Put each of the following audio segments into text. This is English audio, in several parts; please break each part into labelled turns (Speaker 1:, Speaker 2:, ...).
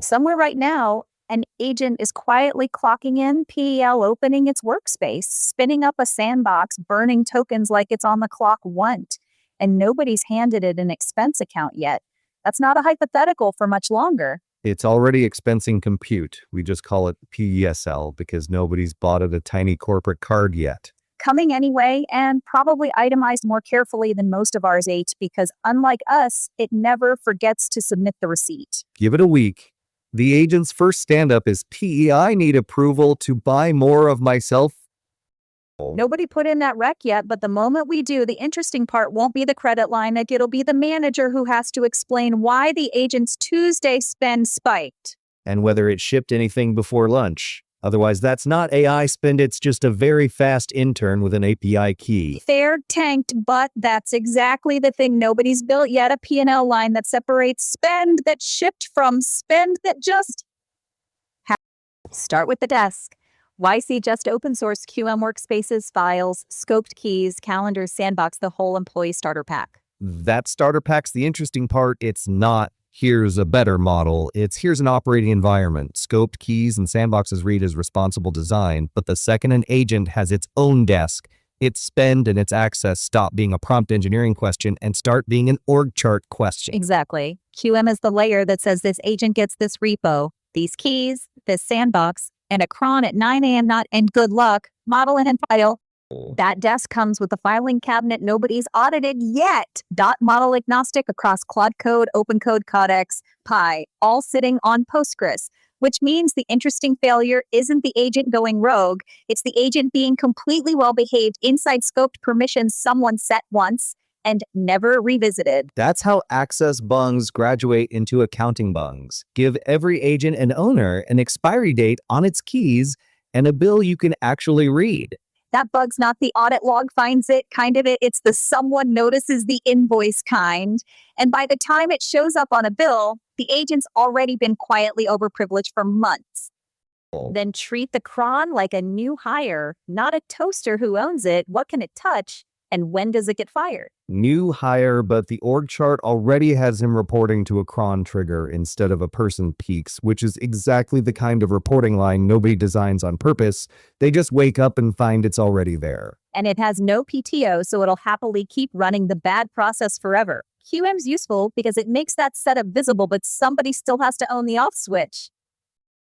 Speaker 1: Somewhere right now, an agent is quietly clocking in, PEL opening its workspace, spinning up a sandbox, burning tokens like it's on the clock want, and nobody's handed it an expense account yet. That's not a hypothetical for much longer.
Speaker 2: It's already expensing compute. We just call it PESL because nobody's bought it a tiny corporate card yet.
Speaker 1: Coming anyway, and probably itemized more carefully than most of ours ate because unlike us, it never forgets to submit the receipt.
Speaker 2: Give it a week. The agent's first stand-up is PEI need approval to buy more of myself.
Speaker 1: Nobody put in that rec yet, but the moment we do, the interesting part won't be the credit line. It'll be the manager who has to explain why the agent's Tuesday spend spiked.
Speaker 2: And whether it shipped anything before lunch. Otherwise, that's not AI spend, it's just a very fast intern with an API key.
Speaker 1: Fair tanked, but that's exactly the thing nobody's built yet, a P&L line that separates spend that shipped from spend that just Start with the desk. Why see just open source QM workspaces, files, scoped keys, calendars, sandbox, the whole employee starter pack?
Speaker 2: That starter pack's the interesting part. It's not here's a better model. It's here's an operating environment. Scoped keys and sandboxes read as responsible design, but the second an agent has its own desk, its spend and its access stop being a prompt engineering question and start being an org chart question.
Speaker 1: Exactly. QM is the layer that says this agent gets this repo, these keys, this sandbox, and a cron at 9 a.m. not and good luck, model and file. That desk comes with a filing cabinet nobody's audited yet. Model agnostic across Claude Code, Open Code, Codex, Pi, all sitting on Postgres, which means the interesting failure isn't the agent going rogue. It's the agent being completely well-behaved inside scoped permissions someone set once and never revisited.
Speaker 2: That's how access bungs graduate into accounting bungs. Give every agent and owner an expiry date on its keys and a bill you can actually read.
Speaker 1: That bug's not the audit log finds it kind of it. It's the someone notices the invoice kind. And by the time it shows up on a bill, the agent's already been quietly overprivileged for months. Then treat the cron like a new hire, not a toaster who owns it. What can it touch? And when does it get fired?
Speaker 2: New hire, but the org chart already has him reporting to a cron trigger instead of a person peaks, which is exactly the kind of reporting line nobody designs on purpose. They just wake up and find it's already there.
Speaker 1: And it has no PTO, so it'll happily keep running the bad process forever. QM's useful because it makes that setup visible, but somebody still has to own the off switch.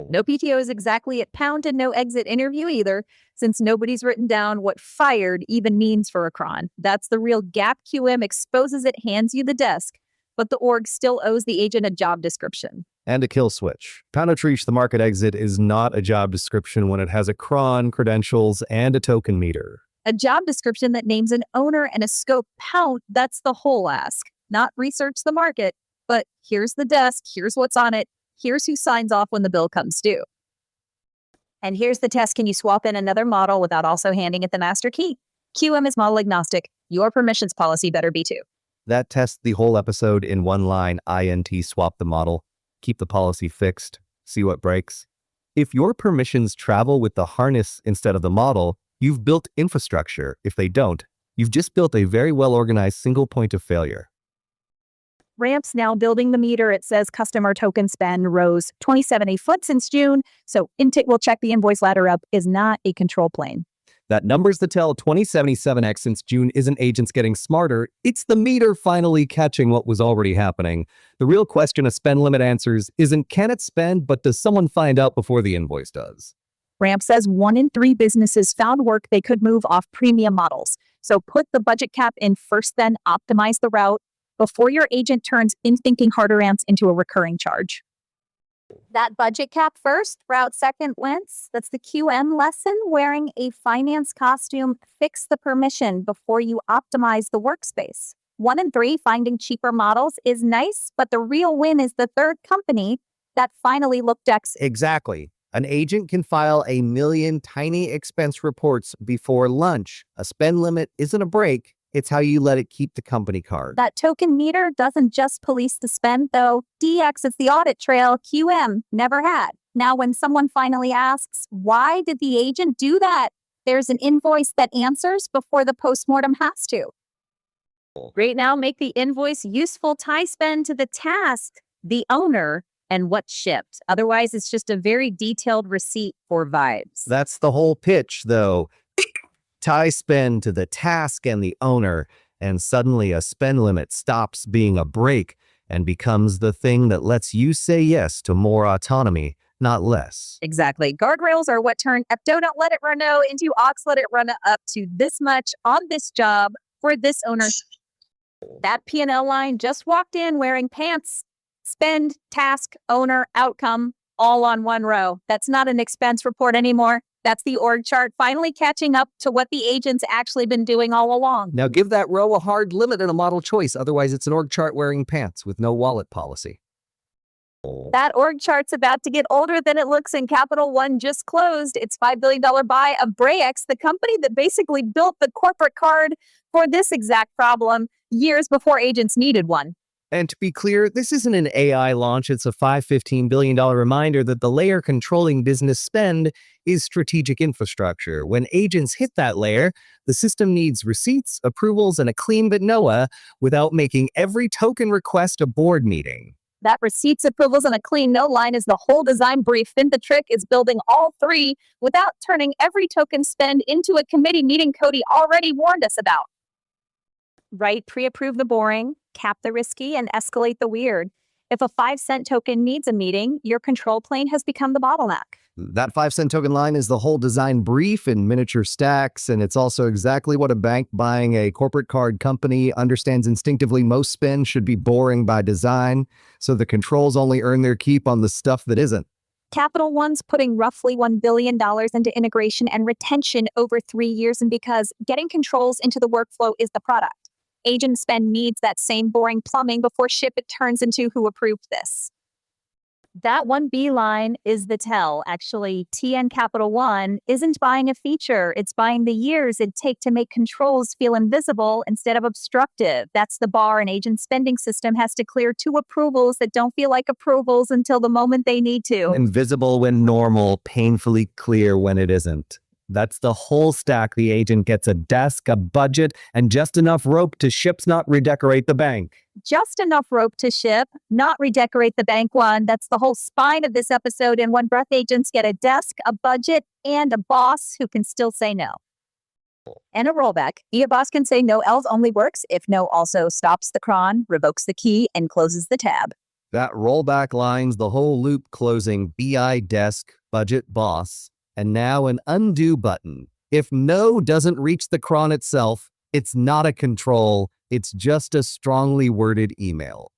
Speaker 1: No PTO is exactly at pound and no exit interview either, since nobody's written down what fired even means for a cron. That's the real gap. QM exposes it, hands you the desk, but the org still owes the agent a job description.
Speaker 2: And a kill switch. Penetrate the market exit is not a job description when it has a cron, credentials, and a token meter.
Speaker 1: A job description that names an owner and a scope pound, that's the whole ask. Not research the market, but here's the desk, here's what's on it, here's who signs off when the bill comes due. And here's the test. Can you swap in another model without also handing it the master key? QM is model agnostic. Your permissions policy better be too.
Speaker 2: That tests the whole episode in one line, INT swap the model, keep the policy fixed, see what breaks. If your permissions travel with the harness instead of the model, you've built infrastructure. If they don't, you've just built a very well-organized single point of failure.
Speaker 1: Ramp's now building the meter. It says customer token spend rose 27 a foot since June. So Intake will check the invoice ladder up is not a control plane.
Speaker 2: That number's the tell. 2077x since June isn't agents getting smarter. It's the meter finally catching what was already happening. The real question a spend limit answers isn't can it spend, but does someone find out before the invoice does?
Speaker 1: Ramp says 1 in 3 businesses found work they could move off premium models. So put the budget cap in first, then optimize the route before your agent turns in thinking harder ants into a recurring charge. That budget cap first, route second wins. That's the QM lesson. Wearing a finance costume, fix the permission before you optimize the workspace. 1 in 3 finding cheaper models is nice, but the real win is the third company that finally looked X.
Speaker 2: Exactly. An agent can file 1 million tiny expense reports before lunch. A spend limit isn't a break. It's how you let it keep the company card.
Speaker 1: That token meter doesn't just police the spend, though. DX is the audit trail QM never had. Now, when someone finally asks, why did the agent do that? There's an invoice that answers before the postmortem has to. Great, now make the invoice useful. Tie spend to the task, the owner, and what shipped. Otherwise, it's just a very detailed receipt for vibes.
Speaker 2: That's the whole pitch, though. Tie spend to the task and the owner, and suddenly a spend limit stops being a break and becomes the thing that lets you say yes to more autonomy, not less.
Speaker 1: Exactly. Guardrails are what turn epto don't let it run out into ox let it run up to this much on this job for this owner. That P&L line just walked in wearing pants. Spend, task, owner, outcome, all on one row. That's not an expense report anymore. That's the org chart finally catching up to what the agent's actually been doing all along.
Speaker 2: Now give that row a hard limit and a model choice. Otherwise, it's an org chart wearing pants with no wallet policy.
Speaker 1: That org chart's about to get older than it looks, and Capital One just closed its $5 billion buy of Brayex, the company that basically built the corporate card for this exact problem years before agents needed one.
Speaker 2: And to be clear, this isn't an AI launch. It's a $15 billion reminder that the layer controlling business spend is strategic infrastructure. When agents hit that layer, the system needs receipts, approvals, and a clean vanilla without making every token request a board meeting.
Speaker 1: That receipts, approvals, and a clean no line is the whole design brief. And the trick is building all three without turning every token spend into a committee meeting Codie already warned us about. Right? Pre-approve the boring, cap the risky, and escalate the weird. If a 5-cent token needs a meeting, your control plane has become the bottleneck.
Speaker 2: That 5-cent token line is the whole design brief in miniature stacks, and it's also exactly what a bank buying a corporate card company understands instinctively. Most spend should be boring by design, so the controls only earn their keep on the stuff that isn't.
Speaker 1: Capital One's putting roughly $1 billion into integration and retention over 3 years, and because getting controls into the workflow is the product. Agent spend needs that same boring plumbing before ship it turns into who approved this. That 1B line is the tell. Actually, TN Capital One isn't buying a feature. It's buying the years it'd take to make controls feel invisible instead of obstructive. That's the bar an agent spending system has to clear 2 approvals that don't feel like approvals until the moment they need to.
Speaker 2: Invisible when normal, painfully clear when it isn't. That's the whole stack. The agent gets a desk, a budget, and just enough rope to ship, not redecorate the bank.
Speaker 1: Just enough rope to ship, not redecorate the bank one. That's the whole spine of this episode. In one breath, agents get a desk, a budget, and a boss who can still say no. And a rollback. A boss can say no else only works if no also stops the cron, revokes the key, and closes the tab.
Speaker 2: That rollback line's the whole loop closing BI desk, budget, boss, and now an undo button. If no doesn't reach the cron itself, it's not a control, it's just a strongly worded email.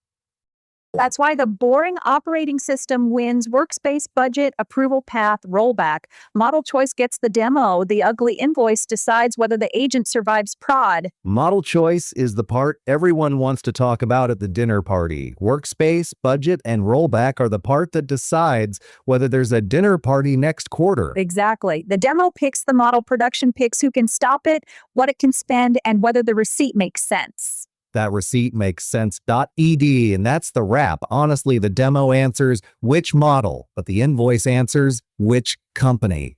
Speaker 1: That's why the boring operating system wins workspace, budget, approval path, rollback. Model choice gets the demo. The ugly invoice decides whether the agent survives prod.
Speaker 2: Model choice is the part everyone wants to talk about at the dinner party. Workspace, budget, and rollback are the part that decides whether there's a dinner party next quarter.
Speaker 1: Exactly. The demo picks the model, production picks who can stop it, what it can spend, and whether the receipt makes sense.
Speaker 2: That receipt makes sense.ed, and that's the wrap. Honestly, the demo answers which model, but the invoice answers which company.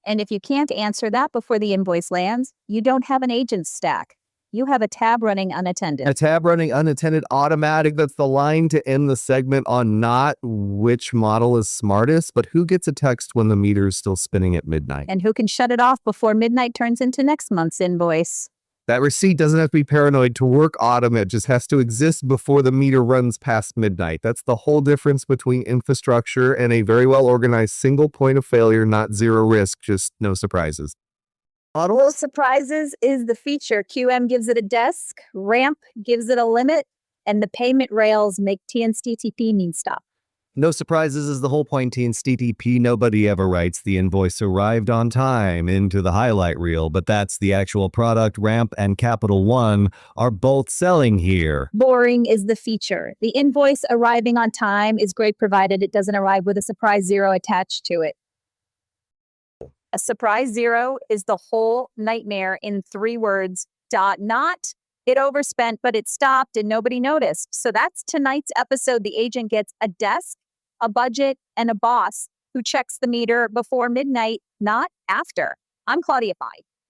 Speaker 1: And if you can't answer that before the invoice lands, you don't have an agent stack. You have a tab running unattended.
Speaker 2: A tab running unattended automatic. That's the line to end the segment on not which model is smartest, but who gets a text when the meter is still spinning at midnight.
Speaker 1: And who can shut it off before midnight turns into next month's invoice.
Speaker 2: That receipt doesn't have to be paranoid to work automate. It just has to exist before the meter runs past midnight. That's the whole difference between infrastructure and a very well organized single point of failure, not zero risk, just no surprises.
Speaker 1: No surprises is the feature. QM gives it a desk, ramp gives it a limit, and the payment rails make TNSTTP mean stop.
Speaker 2: No surprises is the whole point. TNSTTP, nobody ever writes the invoice arrived on time into the highlight reel, but that's the actual product Ramp and Capital One are both selling here.
Speaker 1: Boring is the feature. The invoice arriving on time is great provided it doesn't arrive with a surprise zero attached to it. A surprise zero is the whole nightmare in 3 words. Not it overspent, but it stopped and nobody noticed. So that's tonight's episode. The agent gets a desk, a budget, and a boss who checks the meter before midnight, not after. I'm Claudia.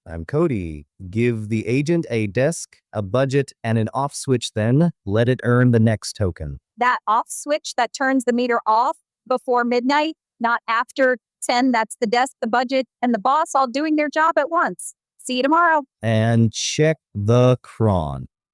Speaker 2: I'm Codie. Give the agent a desk, a budget, and an off switch, then let it earn the next token.
Speaker 1: that off switch that turns the meter off before midnight, not after 10. That's the desk, the budget, and the boss all doing their job at once. See you tomorrow.
Speaker 2: And check the cron.